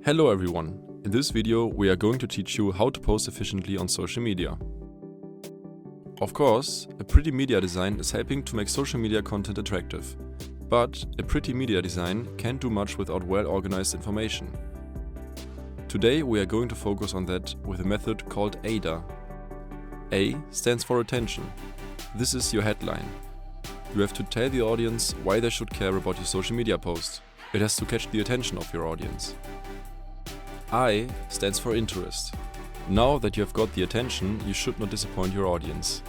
Hello everyone! In this video we are going to teach you how to post efficiently on social media. Of course, a pretty media design is helping to make social media content attractive. But a pretty media design can't do much without well-organized information. Today we are going to focus on that with a method called AIDA. A stands for attention. This is your headline. You have to tell the audience why they should care about your social media post. It has to catch the attention of your audience. I stands for interest. Now that you have got the attention, you should not disappoint your audience.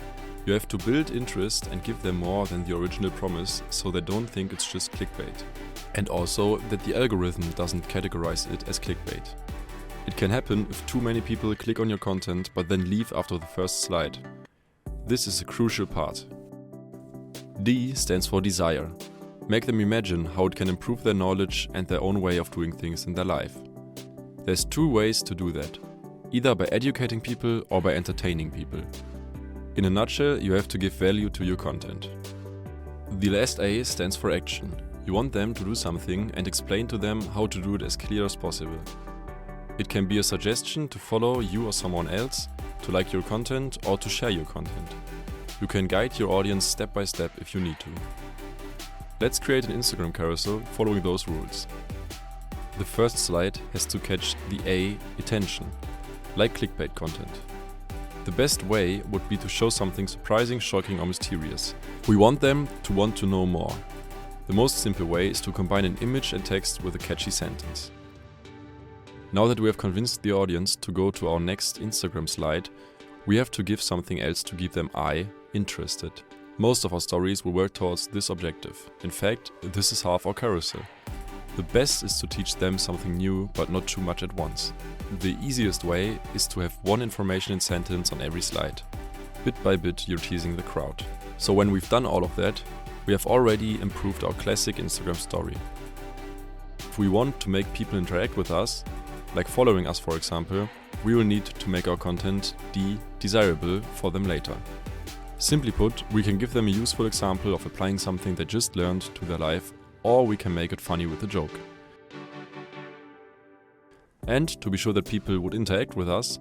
You have to build interest and give them more than the original promise, so they don't think it's just clickbait. And also that the algorithm doesn't categorize it as clickbait. It can happen if too many people click on your content but then leave after the first slide. This is a crucial part. D stands for desire. Make them imagine how it can improve their knowledge and their own way of doing things in their life. There's two ways to do that, either by educating people or by entertaining people. In a nutshell, you have to give value to your content. The last A stands for action. You want them to do something and explain to them how to do it as clear as possible. It can be a suggestion to follow you or someone else, to like your content or to share your content. You can guide your audience step by step if you need to. Let's create an Instagram carousel following those rules. The first slide has to catch the A, attention, like clickbait content. The best way would be to show something surprising, shocking or mysterious. We want them to want to know more. The most simple way is to combine an image and text with a catchy sentence. Now that we have convinced the audience to go to our next Instagram slide, we have to give something else to keep them interested. Most of our stories will work towards this objective. In fact, this is half our carousel. The best is to teach them something new, but not too much at once. The easiest way is to have one information sentence on every slide. Bit by bit you're teasing the crowd. So when we've done all of that, we have already improved our classic Instagram story. If we want to make people interact with us, like following us for example, we will need to make our content desirable for them later. Simply put, we can give them a useful example of applying something they just learned to their life, or we can make it funny with a joke. And to be sure that people would interact with us,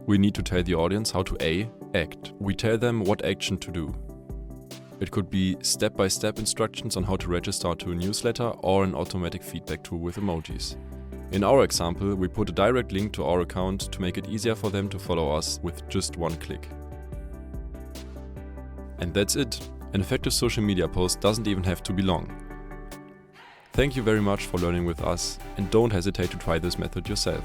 we need to tell the audience how to act. We tell them what action to do. It could be step-by-step instructions on how to register to a newsletter or an automatic feedback tool with emojis. In our example, we put a direct link to our account to make it easier for them to follow us with just one click. And that's it. An effective social media post doesn't even have to be long. Thank you very much for learning with us, and don't hesitate to try this method yourself.